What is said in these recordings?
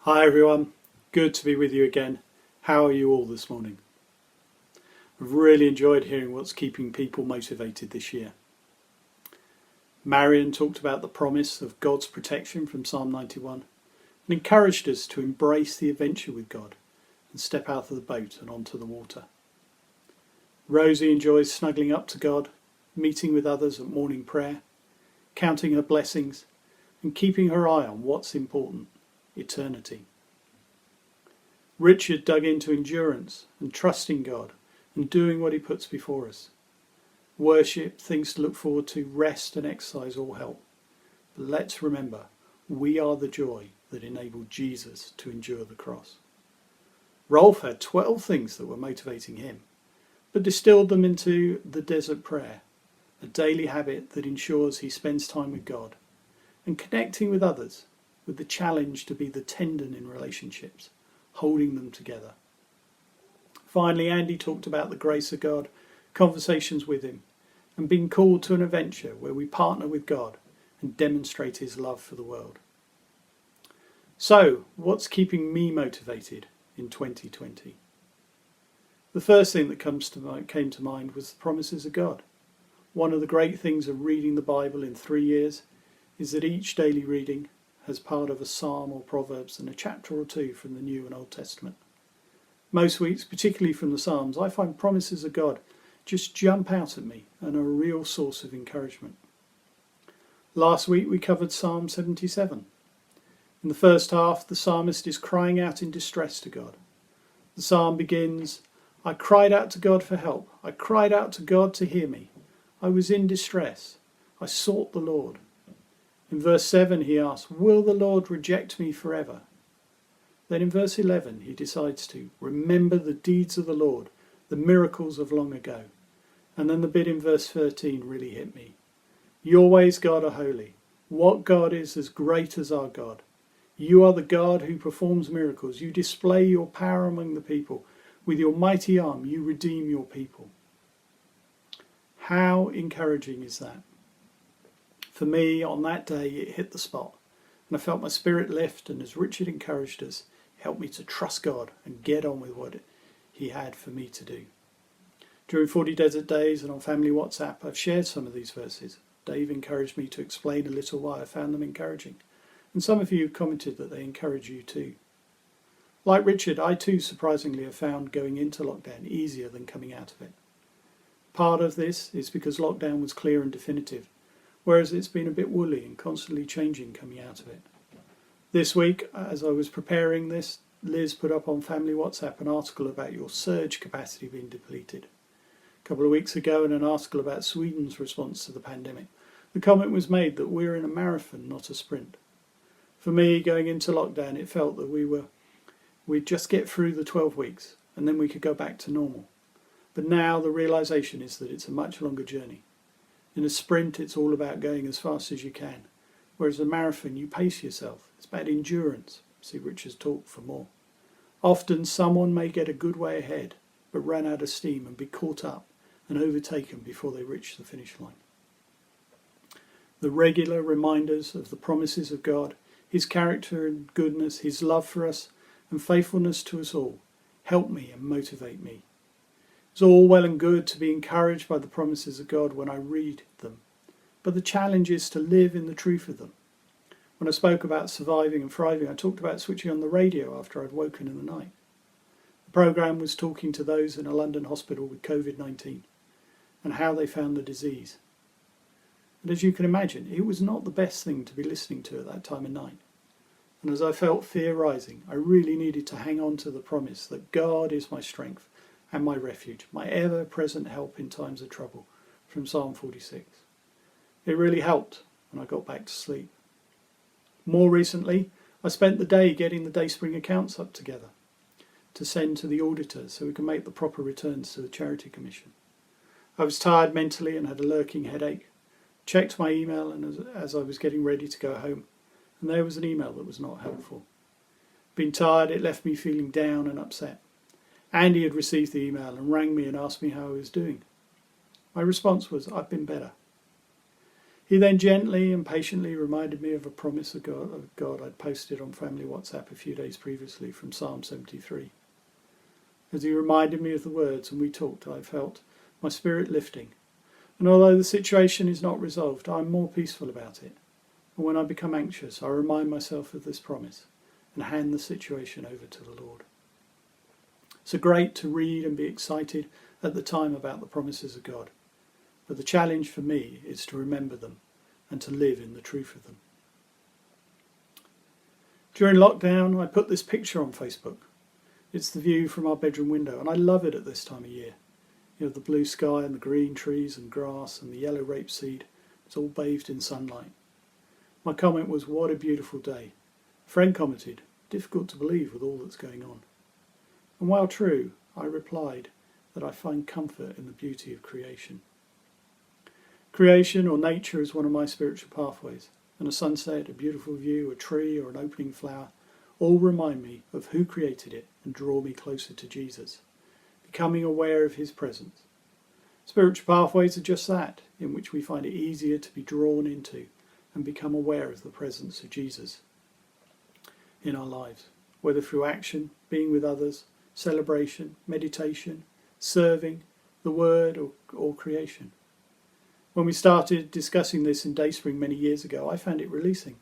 Hi everyone, good to be with you again. How are you all this morning? I've really enjoyed hearing what's keeping people motivated this year. Marion talked about the promise of God's protection from Psalm 91 and encouraged us to embrace the adventure with God and step out of the boat and onto the water. Rosie enjoys snuggling up to God, meeting with others at morning prayer, counting her blessings and keeping her eye on what's important. Eternity. Richard dug into endurance and trusting God and doing what he puts before us. Worship, things to look forward to, rest and exercise all help. But let's remember, we are the joy that enabled Jesus to endure the cross. Rolf had 12 things that were motivating him, but distilled them into the desert prayer, a daily habit that ensures he spends time with God and connecting with others, with the challenge to be the tendon in relationships, holding them together. Finally, Andy talked about the grace of God, conversations with him, and being called to an adventure where we partner with God and demonstrate his love for the world. So, what's keeping me motivated in 2020? The first thing that came to mind was the promises of God. One of the great things of reading the Bible in 3 years is that each daily reading as part of a psalm or proverbs and a chapter or two from the New and Old Testament. Most weeks, particularly from the Psalms, I find promises of God just jump out at me and are a real source of encouragement. Last week we covered Psalm 77. In the first half, the psalmist is crying out in distress to God. The psalm begins, "I cried out to God for help. I cried out to God to hear me. I was in distress. I sought the Lord." In verse 7 he asks, "Will the Lord reject me forever?" Then in verse 11 he decides to remember the deeds of the Lord, the miracles of long ago. And then the bit in verse 13 really hit me. "Your ways, God, are holy. What God is as great as our God? You are the God who performs miracles. You display your power among the people. With your mighty arm you redeem your people." How encouraging is that? For me, on that day, it hit the spot, and I felt my spirit lift, and as Richard encouraged us, helped me to trust God and get on with what he had for me to do. During 40 Desert Days and on Family WhatsApp, I've shared some of these verses. Dave encouraged me to explain a little why I found them encouraging, and some of you have commented that they encourage you too. Like Richard, I too surprisingly have found going into lockdown easier than coming out of it. Part of this is because lockdown was clear and definitive, whereas it's been a bit woolly and constantly changing coming out of it. This week, as I was preparing this, Liz put up on Family WhatsApp an article about your surge capacity being depleted. A couple of weeks ago, in an article about Sweden's response to the pandemic, the comment was made that we're in a marathon, not a sprint. For me, going into lockdown, it felt that we'd just get through the 12 weeks and then we could go back to normal. But now the realisation is that it's a much longer journey. In a sprint, it's all about going as fast as you can, whereas a marathon, you pace yourself. It's about endurance. See Richard's talk for more. Often someone may get a good way ahead, but run out of steam and be caught up and overtaken before they reach the finish line. The regular reminders of the promises of God, his character and goodness, his love for us and faithfulness to us all, help me and motivate me. It's all well and good to be encouraged by the promises of God when I read them, but the challenge is to live in the truth of them. When I spoke about surviving and thriving, I talked about switching on the radio after I'd woken in the night. The programme was talking to those in a London hospital with COVID-19 and how they found the disease. And as you can imagine, it was not the best thing to be listening to at that time of night. And as I felt fear rising, I really needed to hang on to the promise that God is my strength and my refuge, my ever-present help in times of trouble, from Psalm 46. It really helped when I got back to sleep. More recently, I spent the day getting the Dayspring accounts up together to send to the auditor so we can make the proper returns to the Charity Commission. I was tired mentally and had a lurking headache. Checked my email and as I was getting ready to go home, and there was an email that was not helpful. Being tired, it left me feeling down and upset. Andy had received the email and rang me and asked me how I was doing. My response was, "I've been better." He then gently and patiently reminded me of a promise of God I'd posted on family WhatsApp a few days previously from Psalm 73. As he reminded me of the words and we talked, I felt my spirit lifting. And although the situation is not resolved, I'm more peaceful about it. And when I become anxious, I remind myself of this promise and hand the situation over to the Lord. So great to read and be excited at the time about the promises of God. But the challenge for me is to remember them and to live in the truth of them. During lockdown, I put this picture on Facebook. It's the view from our bedroom window, and I love it at this time of year. You know, the blue sky and the green trees and grass and the yellow rapeseed. It's all bathed in sunlight. My comment was, "What a beautiful day." A friend commented, "Difficult to believe with all that's going on." And while true, I replied that I find comfort in the beauty of creation. Creation or nature is one of my spiritual pathways, and a sunset, a beautiful view, a tree or an opening flower all remind me of who created it and draw me closer to Jesus, becoming aware of his presence. Spiritual pathways are just that, in which we find it easier to be drawn into and become aware of the presence of Jesus in our lives, whether through action, being with others, celebration, meditation, serving, the word or creation. When we started discussing this in Dayspring many years ago, I found it releasing.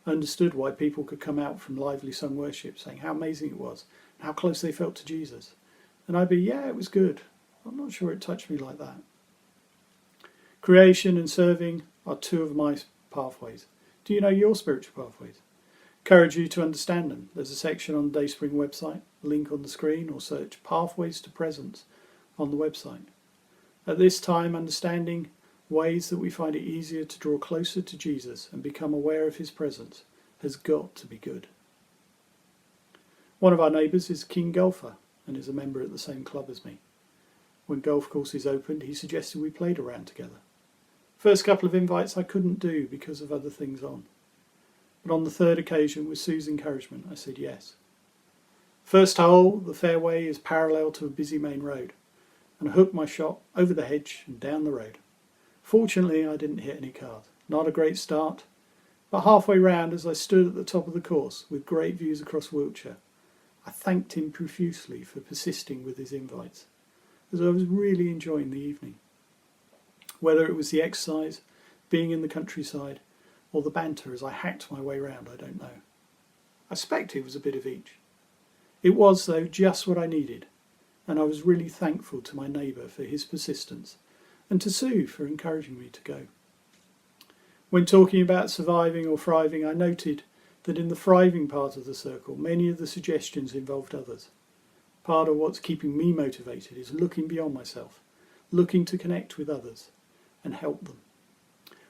I understood why people could come out from lively sung worship saying how amazing it was and how close they felt to Jesus. And I'd be, yeah, it was good. I'm not sure it touched me like that. Creation and serving are two of my pathways. Do you know your spiritual pathways? Encourage you to understand them. There's a section on the Dayspring website, link on the screen, or search Pathways to Presence on the website. At this time, understanding ways that we find it easier to draw closer to Jesus and become aware of his presence has got to be good. One of our neighbours is a keen golfer and is a member at the same club as me. When golf courses opened, he suggested we played a round together. First couple of invites I couldn't do because of other things on. But on the third occasion, with Sue's encouragement, I said yes. First hole, the fairway is parallel to a busy main road, and I hooked my shot over the hedge and down the road. Fortunately, I didn't hit any cards. Not a great start, but halfway round, as I stood at the top of the course with great views across Wiltshire, I thanked him profusely for persisting with his invites, as I was really enjoying the evening. Whether it was the exercise, being in the countryside, or the banter as I hacked my way round, I don't know. I suspect it was a bit of each. It was, though, just what I needed, and I was really thankful to my neighbour for his persistence, and to Sue for encouraging me to go. When talking about surviving or thriving, I noted that in the thriving part of the circle, many of the suggestions involved others. Part of what's keeping me motivated is looking beyond myself, looking to connect with others and help them.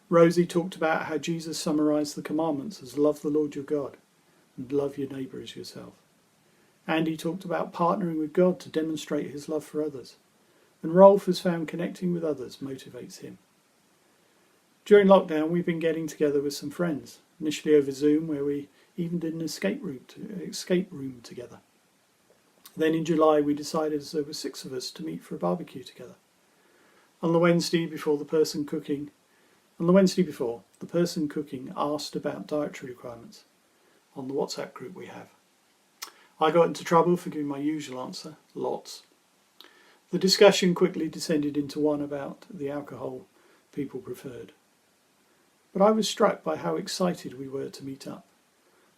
Rosie talked about how Jesus summarised the commandments as love the Lord your God and love your neighbour as yourself. Andy talked about partnering with God to demonstrate his love for others. And Rolf has found connecting with others motivates him. During lockdown, we've been getting together with some friends, initially over Zoom, where we even did an escape room together. Then in July, we decided, as there were 6 of us, to meet for a barbecue together. On the Wednesday before, the person cooking asked about dietary requirements on the WhatsApp group we have. I got into trouble for giving my usual answer, lots. The discussion quickly descended into one about the alcohol people preferred. But I was struck by how excited we were to meet up.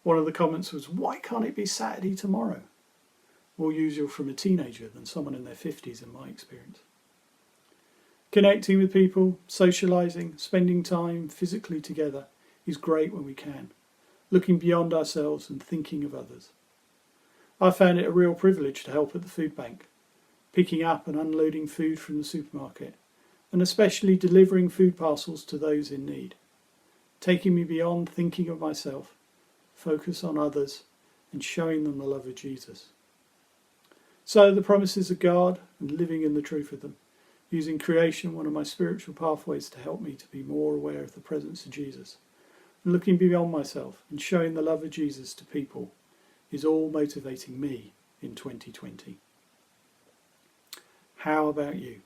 One of the comments was, "Why can't it be Saturday tomorrow?" More usual from a teenager than someone in their 50s in my experience. Connecting with people, socialising, spending time physically together is great when we can, looking beyond ourselves and thinking of others. I found it a real privilege to help at the food bank, picking up and unloading food from the supermarket, and especially delivering food parcels to those in need, taking me beyond thinking of myself, focus on others, and showing them the love of Jesus. So the promises of God and living in the truth of them, using creation, one of my spiritual pathways to help me to be more aware of the presence of Jesus, and looking beyond myself and showing the love of Jesus to people, is all motivating me in 2020. How about you?